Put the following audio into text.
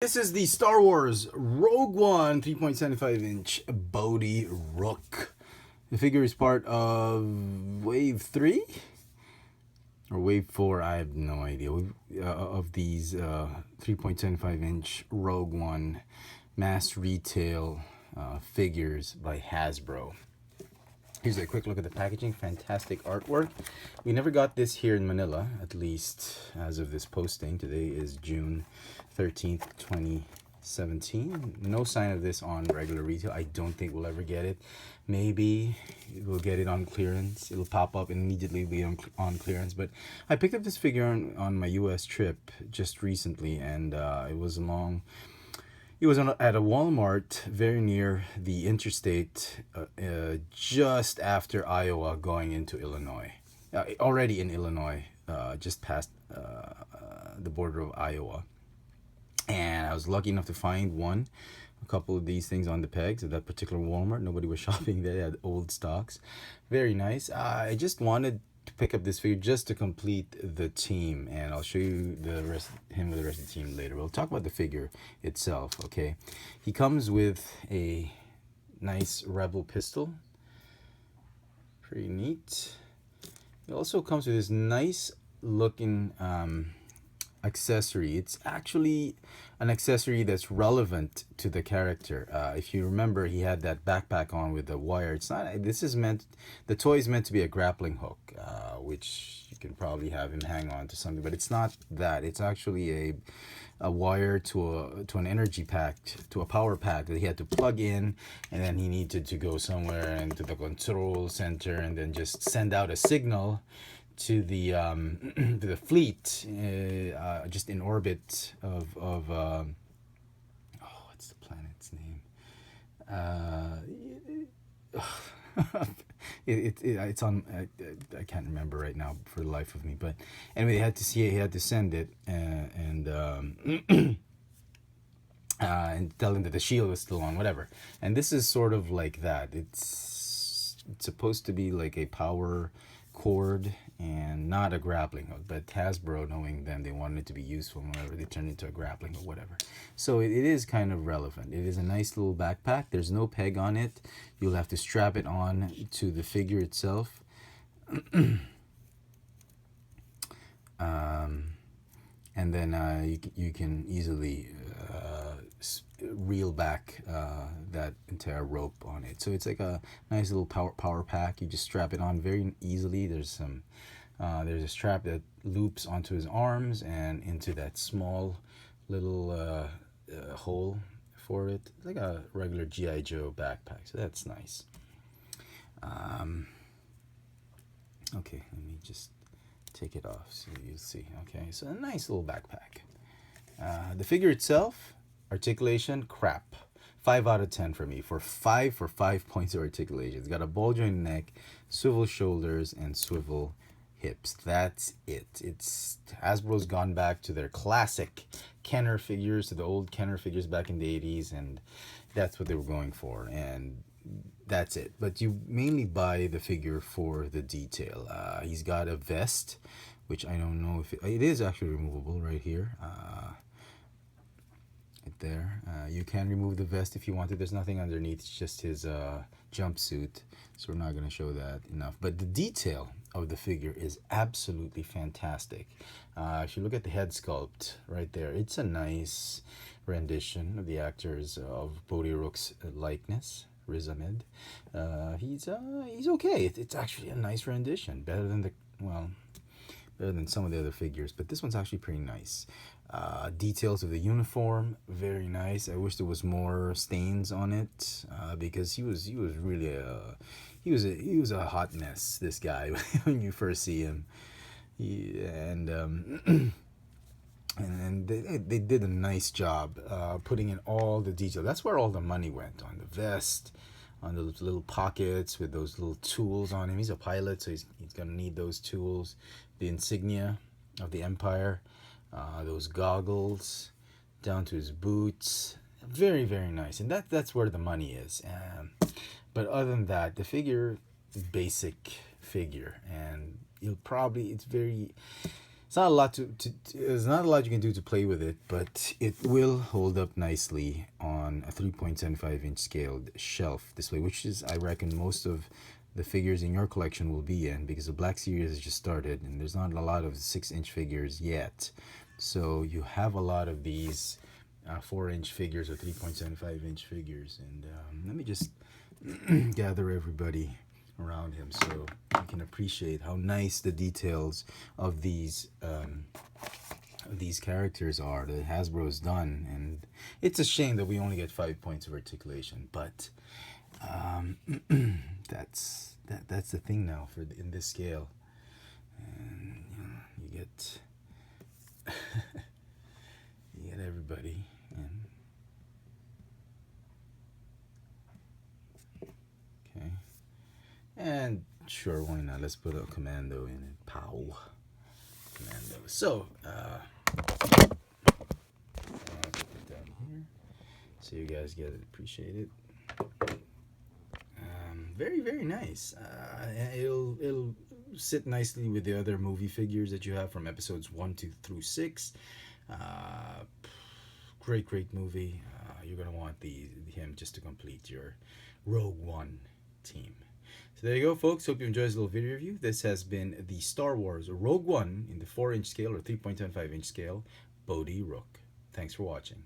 This is the Star Wars Rogue One 3.75-inch Bodhi Rook. The figure is part of Wave 3 or Wave 4, I have no idea, of these 3.75-inch Rogue One mass retail figures by Hasbro. Here's a quick look at the packaging. Fantastic artwork. We never got this here in Manila, at least as of this posting. Today is June 13th, 2017. No sign of this on regular retail. I don't think we'll ever get it. Maybe we'll get it on clearance. It'll pop up and immediately be on clearance. But I picked up this figure on my US trip just recently, and it was along... It was at a Walmart very near the interstate, just after Iowa going into Illinois. Already in Illinois, just past the border of Iowa. And I was lucky enough to find a couple of these things on the pegs at that particular Walmart. Nobody was shopping there. They had old stocks. Very nice. I just wanted to pick up this figure just to complete the team, and I'll show you him with the rest of the team later. We'll talk about the figure itself. Okay, he comes with a nice Rebel pistol, pretty neat. He also comes with this nice looking accessory. It's actually an accessory that's relevant to the character. If you remember, he had that backpack on with the wire. It's not. This is meant. The toy is meant to be a grappling hook, which you can probably have him hang on to something, but it's not that. It's actually a wire to an energy pack, to a power pack that he had to plug in, and then he needed to go somewhere into the control center and then just send out a signal to the to the fleet, just in orbit of what's the planet's name? It's on. I can't remember right now for the life of me. But anyway, they had to see it. He had to send it, and tell him that the shield was still on, whatever. And this is sort of like that. It's supposed to be like a power cord and not a grappling hook, but Hasbro, knowing them, they wanted it to be useful, and whatever, they turned it into a grappling hook, whatever. So it is kind of relevant. It is a nice little backpack. There's no peg on it. You'll have to strap it on to the figure itself. And then you can easily reel back that entire rope on it. So it's like a nice little power pack. You just strap it on very easily. There's a strap that loops onto his arms and into that small little hole for it. It's like a regular G.I. Joe backpack, so that's nice. Okay, let me just take it off so you'll see. Okay, so a nice little backpack. The figure itself, articulation, crap. 5 out of 10 for me. For 5 points of articulation. It's got a ball joint neck, swivel shoulders, and swivel hips. That's it. Hasbro's gone back to their classic Kenner figures, to the old Kenner figures back in the 80s, and that's what they were going for. And that's it. But you mainly buy the figure for the detail. He's got a vest, which I don't know if it is actually removable right here. There, you can remove the vest if you want to. There's nothing underneath. It's just his jumpsuit, so we're not going to show that enough. But the detail of the figure is absolutely fantastic. If you look at the head sculpt right there, it's a nice rendition of the actors of Bodhi Rook's likeness, Riz Ahmed. He's okay. It's actually a nice rendition, better than some of the other figures, but this one's actually pretty nice. Details of the uniform, very nice. I wish there was more stains on it, because he was really he was a hot mess, this guy, when you first see him. And they did a nice job putting in all the detail. That's where all the money went, on the vest, on the little pockets with those little tools on him. He's a pilot, so he's gonna need those tools. The insignia of the Empire, those goggles, down to his boots. Very, very nice. And that's where the money is. But other than that, the figure, basic figure, and it's very It's not a lot there's not a lot you can do to play with it, but it will hold up nicely on a 3.75-inch scaled shelf display, which is, I reckon, most of the figures in your collection will be in, because the Black Series has just started and there's not a lot of 6-inch figures yet. So you have a lot of these 4-inch figures or 3.75-inch figures. And let me just gather everybody around him so you can appreciate how nice the details of these characters are that Hasbro's done. And it's a shame that we only get 5 points of articulation, but that's the thing now for in this scale. And you get you get everybody. And okay, and sure, why not? Let's put a commando in it. Pow, commando. So put it down here so you guys get it, appreciate it. Very, very nice. It'll sit nicely with the other movie figures that you have from episodes 1 through 6. Great movie. You're gonna want him just to complete your Rogue One team. So there you go, folks. Hope you enjoyed this little video review. This has been the Star Wars Rogue One in the 4-inch scale or 3.75-inch scale Bodhi Rook. Thanks for watching.